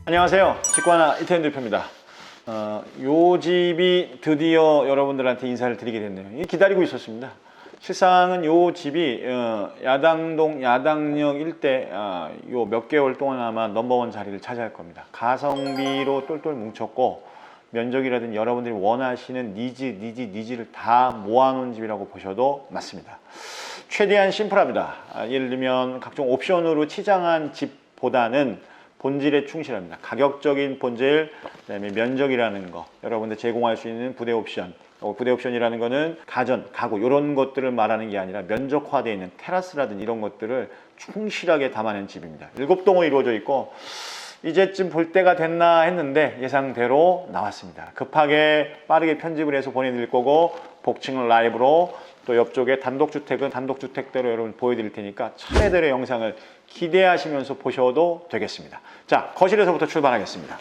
안녕하세요. 직관아 이태현 대표입니다. 요 집이 드디어 여러분들한테 인사를 드리게 됐네요. 기다리고 있었습니다. 실상은 요 집이 야당동 야당역 일대 요 몇 개월 동안 아마 넘버원 자리를 차지할 겁니다. 가성비로 똘똘 뭉쳤고 면적이라든지 여러분들이 원하시는 니즈를 다 모아놓은 집이라고 보셔도 맞습니다. 최대한 심플합니다. 예를 들면 각종 옵션으로 치장한 집보다는 본질에 충실합니다. 가격적인 본질, 그다음에 면적이라는 거, 여러분들 제공할 수 있는 부대 옵션. 부대 옵션이라는 거는 가전, 가구 이런 것들을 말하는 게 아니라 면적화되어 있는 테라스라든지 이런 것들을 충실하게 담아낸 집입니다. 7동으로 이루어져 있고 이제쯤 볼 때가 됐나 했는데 예상대로 나왔습니다. 급하게 빠르게 편집을 해서 보내드릴 거고 복층을 라이브로 또 옆쪽에 단독주택은 단독주택대로 여러분 보여드릴 테니까 차례대로 영상을 기대하시면서 보셔도 되겠습니다. 자, 거실에서부터 출발하겠습니다.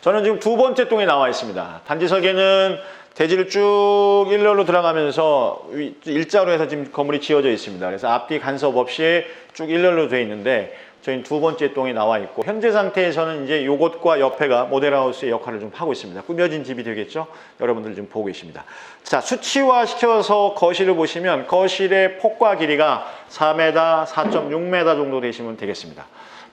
저는 지금 두 번째 동에 나와 있습니다. 단지 설계는 대지를 쭉 일렬로 들어가면서 일자로 해서 지금 건물이 지어져 있습니다. 그래서 앞뒤 간섭 없이 쭉 일렬로 되어 있는데 저희는 두 번째 동에 나와 있고 현재 상태에서는 이제 요것과 옆에가 모델하우스의 역할을 좀 하고 있습니다. 꾸며진 집이 되겠죠? 여러분들 지금 보고 계십니다. 자, 수치화 시켜서 거실을 보시면 거실의 폭과 길이가 4m, 4.6m 정도 되시면 되겠습니다.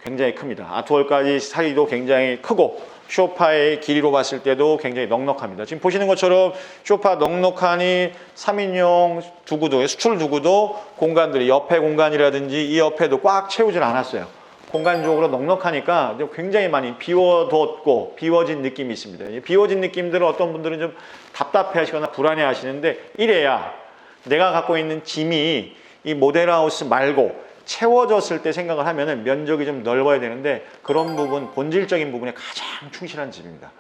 굉장히 큽니다. 아트월까지 사이도 굉장히 크고 소파의 길이로 봤을 때도 굉장히 넉넉합니다. 지금 보시는 것처럼 소파 넉넉하니 3인용 두구도, 수출 두구도 공간들이 옆에 공간이라든지 이 옆에도 꽉 채우질 않았어요. 공간적으로 넉넉하니까 굉장히 많이 비워뒀고 비워진 느낌이 있습니다. 비워진 느낌들은 어떤 분들은 좀 답답해 하시거나 불안해 하시는데 이래야 내가 갖고 있는 짐이 이 모델하우스 말고 채워졌을 때 생각을 하면은 면적이 좀 넓어야 되는데 그런 부분, 본질적인 부분에 가장 충실한 집입니다.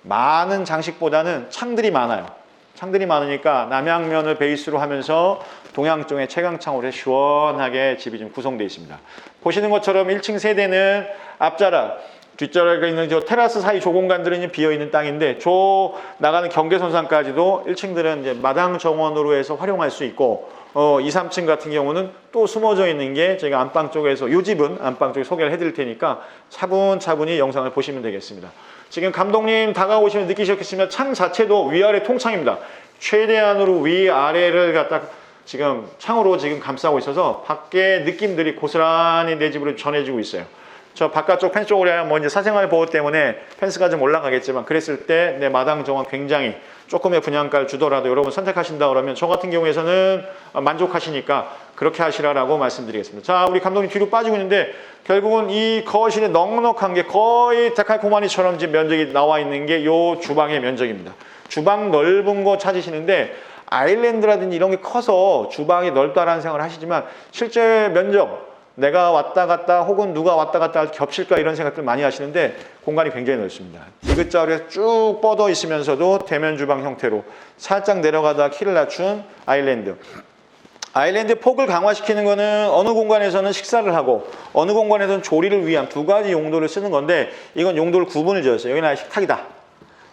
많은 장식보다는 창들이 많아요. 창들이 많으니까 남향면을 베이스로 하면서 동향 쪽에 채광창으로 시원하게 집이 좀 구성되어 있습니다. 보시는 것처럼 1층 세대는 앞자락, 뒷자락에 있는 저 테라스 사이 조 공간들은 비어 있는 땅인데 저 나가는 경계선상까지도 1층들은 이제 마당 정원으로 해서 활용할 수 있고 2, 3층 같은 경우는 또 숨어져 있는 게 저희가 안방 쪽에서 이 집은 안방 쪽에 소개를 해드릴 테니까 차분차분히 영상을 보시면 되겠습니다. 지금 감독님 다가오시면 느끼셨겠지만 창 자체도 위아래 통창입니다. 최대한으로 위아래를 갖다 지금 창으로 지금 감싸고 있어서 밖에 느낌들이 고스란히 내 집으로 전해지고 있어요. 저 바깥쪽 펜스 쪽으로 하면 뭐 이제 사생활 보호 때문에 펜스가 좀 올라가겠지만 그랬을 때 내 마당 정원 굉장히 조금의 분양가를 주더라도 여러분 선택하신다 그러면 저 같은 경우에서는 만족하시니까 그렇게 하시라고 말씀드리겠습니다. 자, 우리 감독님 뒤로 빠지고 있는데 결국은 이 거실에 넉넉한 게 거의 데칼코마니처럼 지금 면적이 나와 있는 게 요 주방의 면적입니다. 주방 넓은 거 찾으시는데 아일랜드라든지 이런 게 커서 주방이 넓다라는 생각을 하시지만 실제 면적 내가 왔다 갔다 혹은 누가 왔다 갔다 겹칠까 이런 생각들 많이 하시는데 공간이 굉장히 넓습니다. 디귿자로 해서 쭉 뻗어 있으면서도 대면 주방 형태로 살짝 내려가다 키를 낮춘 아일랜드. 아일랜드 폭을 강화시키는 거는 어느 공간에서는 식사를 하고 어느 공간에서는 조리를 위한 두 가지 용도를 쓰는 건데 이건 용도를 구분을 지었어요. 여기는 식탁이다.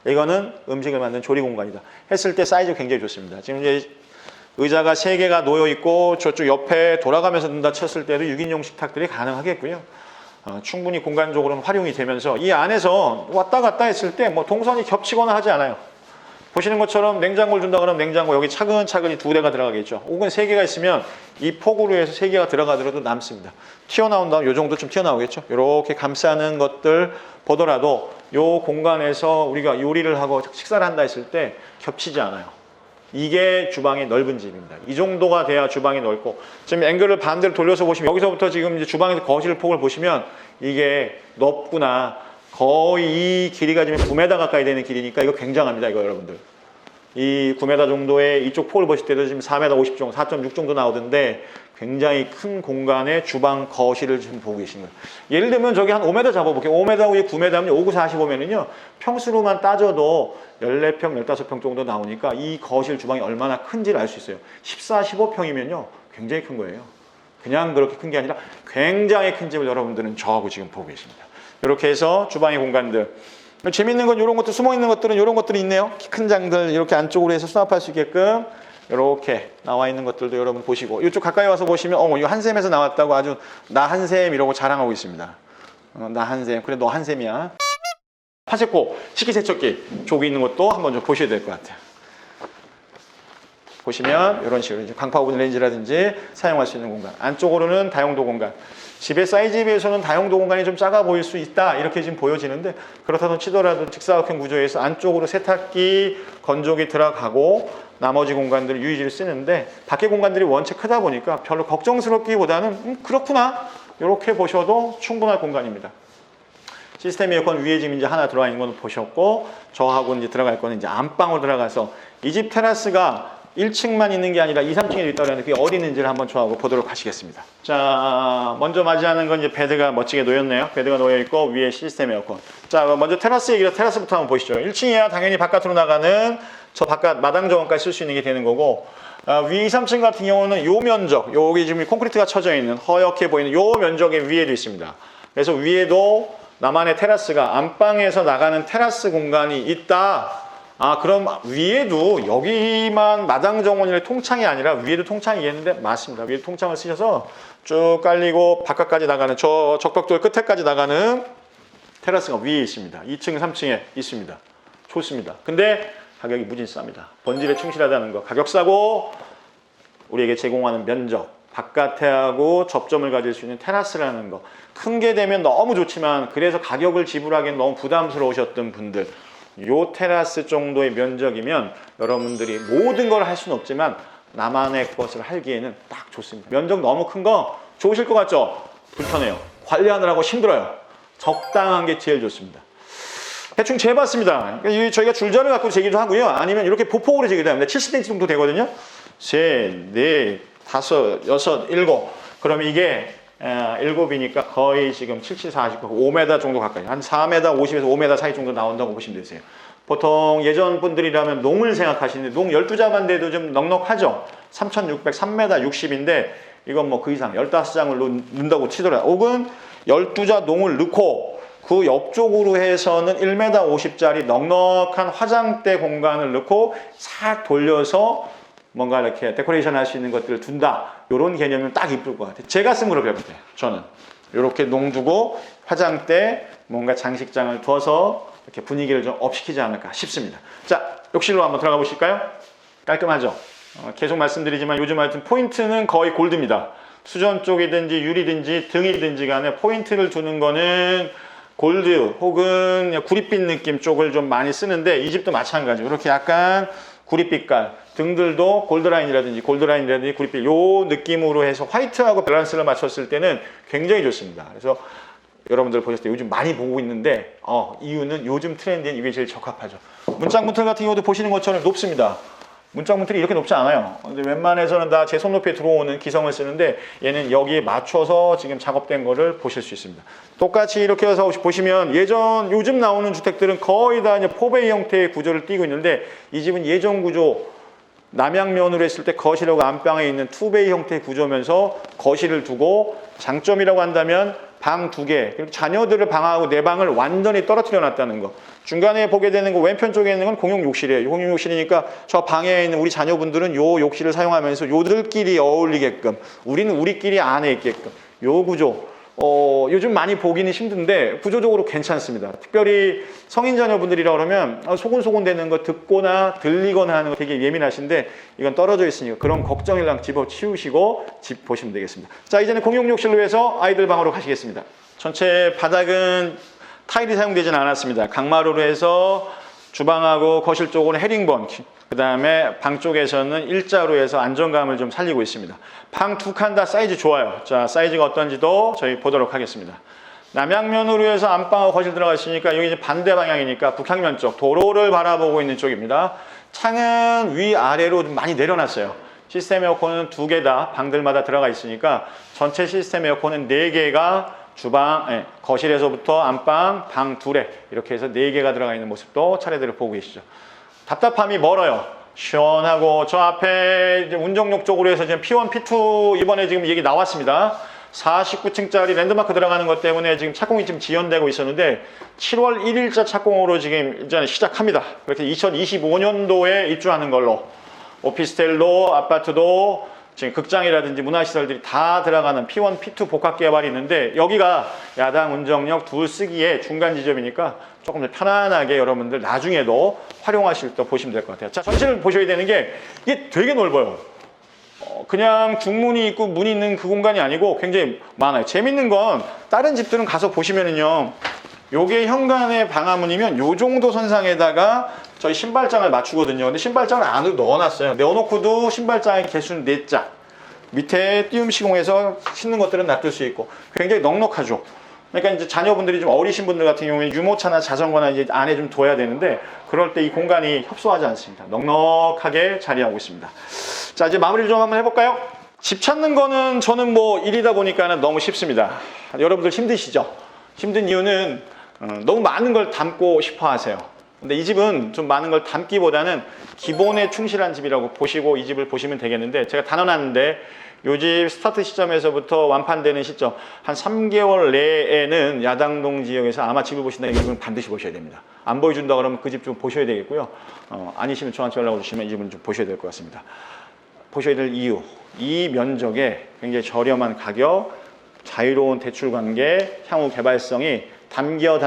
이거는 음식을 만드는 조리 공간이다. 했을 때 사이즈 굉장히 좋습니다. 지금 이제 의자가 3개가 놓여 있고 저쪽 옆에 돌아가면서 둔다 쳤을 때도 6인용 식탁들이 가능하겠고요. 충분히 공간적으로는 활용이 되면서 이 안에서 왔다 갔다 했을 때 뭐 동선이 겹치거나 하지 않아요. 보시는 것처럼 냉장고를 준다 그러면 냉장고 여기 차근차근히 2대가 들어가겠죠. 혹은 3개가 있으면 이 폭으로 해서 3개가 들어가더라도 남습니다. 튀어나온다면 이 정도 좀 튀어나오겠죠. 이렇게 감싸는 것들 보더라도 이 공간에서 우리가 요리를 하고 식사를 한다 했을 때 겹치지 않아요. 이게 주방의 넓은 집입니다. 이 정도가 돼야 주방이 넓고 지금 앵글을 반대로 돌려서 보시면 여기서부터 지금 이제 주방에서 거실 폭을 보시면 이게 넓구나. 거의 이 길이가 지금 9m 가까이 되는 길이니까 이거 굉장합니다. 이거 여러분들. 이 9m 정도의 이쪽 폭을 보실 때도 지금 4m 50 정도, 4.6 정도 나오던데 굉장히 큰 공간의 주방 거실을 지금 보고 계시는 거예요. 예를 들면 저기 한 5m 잡아볼게요. 5m 위에 9m면 5, 9, 45면은요. 평수로만 따져도 14평, 15평 정도 나오니까 이 거실 주방이 얼마나 큰지를 알 수 있어요. 14, 15평이면요. 굉장히 큰 거예요. 그냥 그렇게 큰 게 아니라 굉장히 큰 집을 여러분들은 저하고 지금 보고 계십니다. 이렇게 해서 주방의 공간들. 재밌는 건 이런 것들, 숨어있는 것들은 이런 것들이 있네요. 키 큰 장들 이렇게 안쪽으로 해서 수납할 수 있게끔 이렇게 나와 있는 것들도 여러분 보시고 이쪽 가까이 와서 보시면 이거 한샘에서 나왔다고 아주 나 한샘 이러고 자랑하고 있습니다. 나 한샘. 그래 너 한샘이야. 파세코 식기세척기 저기 있는 것도 한번 좀 보셔야 될 것 같아요. 보시면 이런 식으로 이제 광파 오븐 렌즈라든지 사용할 수 있는 공간. 안쪽으로는 다용도 공간. 집의 사이즈에 비해서는 다용도 공간이 좀 작아 보일 수 있다 이렇게 지금 보여지는데 그렇다고 치더라도 직사각형 구조에서 안쪽으로 세탁기, 건조기 들어가고 나머지 공간들을 유유지를 쓰는데 밖에 공간들이 원체 크다 보니까 별로 걱정스럽기보다는 그렇구나 이렇게 보셔도 충분할 공간입니다. 시스템 에어컨 위에 지금 이제 하나 들어가 있는 건 보셨고 저하고 이제 들어갈 거는 이제 안방으로 들어가서 이 집 테라스가 1층만 있는 게 아니라 2, 3층에도 있다고 하는데 그게 어디 있는지를 한번 저하고 보도록 하시겠습니다. 자, 먼저 맞이하는 건 이제 베드가 멋지게 놓였네요. 베드가 놓여 있고 위에 시스템 에어컨. 자, 먼저 테라스 얘기라 테라스부터 한번 보시죠. 1층이야 당연히 바깥으로 나가는 저 바깥 마당 정원까지 쓸 수 있는 게 되는 거고 위 2, 3층 같은 경우는 요 면적, 여기 지금 콘크리트가 쳐져 있는 허옇게 보이는 요 면적의 위에도 있습니다. 그래서 위에도 나만의 테라스가 안방에서 나가는 테라스 공간이 있다. 그럼 위에도 여기만 마당 정원이나 통창이 아니라 위에도 통창이겠는데 맞습니다. 위에 통창을 쓰셔서 쭉 깔리고 바깥까지 나가는 저 적벽돌 끝에까지 나가는 테라스가 위에 있습니다. 2층, 3층에 있습니다. 좋습니다. 근데 가격이 무진 쌉니다. 본질에 충실하다는 거. 가격 싸고 우리에게 제공하는 면적, 바깥하고 접점을 가질 수 있는 테라스라는 거. 큰 게 되면 너무 좋지만 그래서 가격을 지불하기엔 너무 부담스러우셨던 분들 요 테라스 정도의 면적이면 여러분들이 모든 걸 할 수는 없지만 나만의 것을 하기에는 딱 좋습니다. 면적 너무 큰 거 좋으실 것 같죠? 불편해요. 관리하느라고 힘들어요. 적당한 게 제일 좋습니다. 대충 재봤습니다. 저희가 줄자를 갖고 재기도 하고요. 아니면 이렇게 보폭으로 재기도 합니다. 70cm 정도 되거든요. 셋, 넷, 다섯, 여섯, 일곱. 그러면 이게 7이니까 거의 지금 70, 40, 5m 정도 가까이 한 4m 50에서 5m 사이 정도 나온다고 보시면 되세요. 보통 예전 분들이라면 농을 생각하시는데 농 12자만 돼도 좀 넉넉하죠. 3600, 3m 60인데 이건 뭐 그 이상 15장을 넣는다고 치더라. 혹은 12자 농을 넣고 그 옆쪽으로 해서는 1m 50짜리 넉넉한 화장대 공간을 넣고 싹 돌려서 뭔가 이렇게 데코레이션 할 수 있는 것들을 둔다. 이런 개념이면 딱 이쁠 것 같아요. 제가 쓴 거로 배웠대요. 저는 이렇게 농 두고 화장대 뭔가 장식장을 둬서 이렇게 분위기를 좀 업시키지 않을까 싶습니다. 자, 욕실로 한번 들어가 보실까요? 깔끔하죠? 계속 말씀드리지만 요즘 하여튼 포인트는 거의 골드입니다. 수전 쪽이든지 유리든지 등이든지 간에 포인트를 두는 거는 골드 혹은 구릿빛 느낌 쪽을 좀 많이 쓰는데 이 집도 마찬가지로 이렇게 약간 구릿빛깔 등들도 골드라인이라든지 구릿빛 요 느낌으로 해서 화이트하고 밸런스를 맞췄을 때는 굉장히 좋습니다. 그래서 여러분들 보셨을 때 요즘 많이 보고 있는데 이유는 요즘 트렌드엔 이게 제일 적합하죠. 문짝 문틀 같은 경우도 보시는 것처럼 높습니다. 문짝 문틀이 이렇게 높지 않아요. 근데 웬만해서는 다 제 손높이에 들어오는 기성을 쓰는데 얘는 여기에 맞춰서 지금 작업된 거를 보실 수 있습니다. 똑같이 이렇게 해서 보시면 요즘 나오는 주택들은 거의 다 이제 포베이 형태의 구조를 띠고 있는데 이 집은 예전 구조 남양면으로 했을 때 거실하고 안방에 있는 투베이 형태의 구조면서 거실을 두고 장점이라고 한다면 방 2개 그리고 자녀들을 방하고 내 방을 완전히 떨어뜨려 놨다는 거. 중간에 보게 되는 거 왼편 쪽에 있는 건 공용 욕실이에요. 공용 욕실이니까 저 방에 있는 우리 자녀분들은 요 욕실을 사용하면서 요들끼리 어울리게끔 우리는 우리끼리 안에 있게끔 요 구조 요즘 많이 보기는 힘든데 구조적으로 괜찮습니다. 특별히 성인 자녀분들이라 그러면 소곤소곤 되는 거 듣거나 들리거나 하는 거 되게 예민하신데 이건 떨어져 있으니까 그런 걱정이랑 집어치우시고 집 보시면 되겠습니다. 자, 이제는 공용 욕실로 해서 아이들 방으로 가시겠습니다. 전체 바닥은 타일이 사용되지는 않았습니다. 강마루로 해서 주방하고 거실 쪽으로는 헤링본, 그 다음에 방 쪽에서는 일자로 해서 안정감을 좀 살리고 있습니다. 방 2칸 다 사이즈 좋아요. 자, 사이즈가 어떤지도 저희 보도록 하겠습니다. 남양면으로 해서 안방하고 거실 들어가 있으니까 여기 이제 반대 방향이니까 북향면 쪽 도로를 바라보고 있는 쪽입니다. 창은 위아래로 좀 많이 내려놨어요. 시스템 에어컨은 2개 다 방들마다 들어가 있으니까 전체 시스템 에어컨은 4개가 주방, 거실에서부터 안방, 방 2에 이렇게 해서 4개가 들어가 있는 모습도 차례대로 보고 계시죠. 답답함이 멀어요. 시원하고 저 앞에 이제 운정역 쪽으로 해서 지금 P1, P2 이번에 지금 얘기 나왔습니다. 49층짜리 랜드마크 들어가는 것 때문에 지금 착공이 지금 지연되고 있었는데 7월 1일자 착공으로 지금 이제 시작합니다. 그렇게 2025년도에 입주하는 걸로 오피스텔도 아파트도 지금 극장이라든지 문화시설들이 다 들어가는 P1, P2 복합 개발이 있는데 여기가 야당 운정역 둘 쓰기에 중간 지점이니까 조금 더 편안하게 여러분들 나중에도 활용하실 때 보시면 될 것 같아요. 자, 전체를 보셔야 되는 게 이게 되게 넓어요. 그냥 중문이 있고 문이 있는 그 공간이 아니고 굉장히 많아요. 재밌는 건 다른 집들은 가서 보시면은요. 요게 현관의 방화문이면 요 정도 선상에다가 저희 신발장을 맞추거든요. 근데 신발장을 안으로 넣어놨어요. 넣어놓고도 신발장의 개수는 4짝. 밑에 띄움 시공해서 신는 것들은 놔둘 수 있고 굉장히 넉넉하죠. 그러니까 이제 자녀분들이 좀 어리신 분들 같은 경우에 유모차나 자전거나 이제 안에 좀 둬야 되는데 그럴 때 이 공간이 협소하지 않습니다. 넉넉하게 자리하고 있습니다. 자, 이제 마무리를 좀 한번 해볼까요? 집 찾는 거는 저는 뭐 일이다 보니까 너무 쉽습니다. 여러분들 힘드시죠? 힘든 이유는 너무 많은 걸 담고 싶어 하세요. 근데 이 집은 좀 많은 걸 담기보다는 기본에 충실한 집이라고 보시고 이 집을 보시면 되겠는데 제가 단언하는데 이 집 스타트 시점에서부터 완판되는 시점 한 3개월 내에는 야당동 지역에서 아마 집을 보신다면 이 집은 반드시 보셔야 됩니다. 안 보여준다 그러면 그 집 좀 보셔야 되겠고요. 아니시면 저한테 연락을 주시면 이 집은 좀 보셔야 될 것 같습니다. 보셔야 될 이유, 이 면적에 굉장히 저렴한 가격, 자유로운 대출 관계, 향후 개발성이 담겨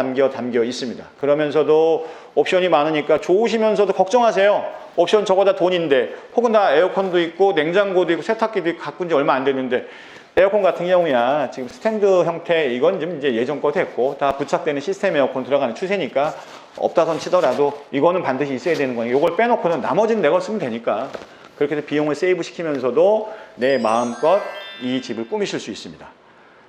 있습니다. 그러면서도 옵션이 많으니까 좋으시면서도 걱정하세요. 옵션 저거 다 돈인데 혹은 다 에어컨도 있고 냉장고도 있고 세탁기도 있고 가꾼 지 얼마 안 됐는데 에어컨 같은 경우야 지금 스탠드 형태 이건 좀 이제 예전 거 됐고 다 부착되는 시스템 에어컨 들어가는 추세니까 없다선 치더라도 이거는 반드시 있어야 되는 거예요. 이걸 빼놓고는 나머지는 내가 쓰면 되니까 그렇게 해서 비용을 세이브 시키면서도 내 마음껏 이 집을 꾸미실 수 있습니다.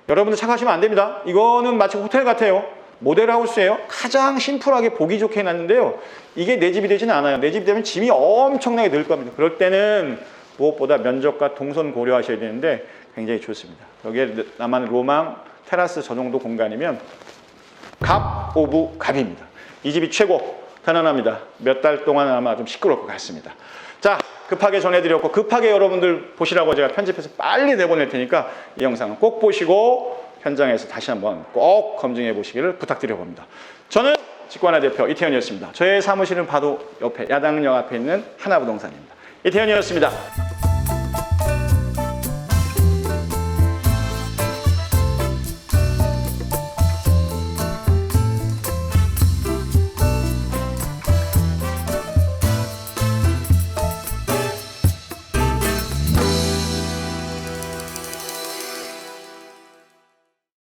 여러분들 착각하시면 안 됩니다. 이거는 마치 호텔 같아요. 모델하우스예요. 가장 심플하게 보기 좋게 해놨는데요. 이게 내 집이 되지는 않아요. 내 집이 되면 짐이 엄청나게 늘 겁니다. 그럴 때는 무엇보다 면적과 동선 고려하셔야 되는데 굉장히 좋습니다. 여기에 나만의 로망, 테라스 저 정도 공간이면 갑 오브 갑입니다. 이 집이 최고 편안합니다. 몇 달 동안 아마 좀 시끄러울 것 같습니다. 자, 급하게 전해드렸고 급하게 여러분들 보시라고 제가 편집해서 빨리 내보낼 테니까 이 영상은 꼭 보시고 현장에서 다시 한번 꼭 검증해 보시기를 부탁드려 봅니다. 저는 직관화 대표 이태현이었습니다. 저의 사무실은 바로 옆에 야당역 앞에 있는 하나부동산입니다. 이태현이었습니다.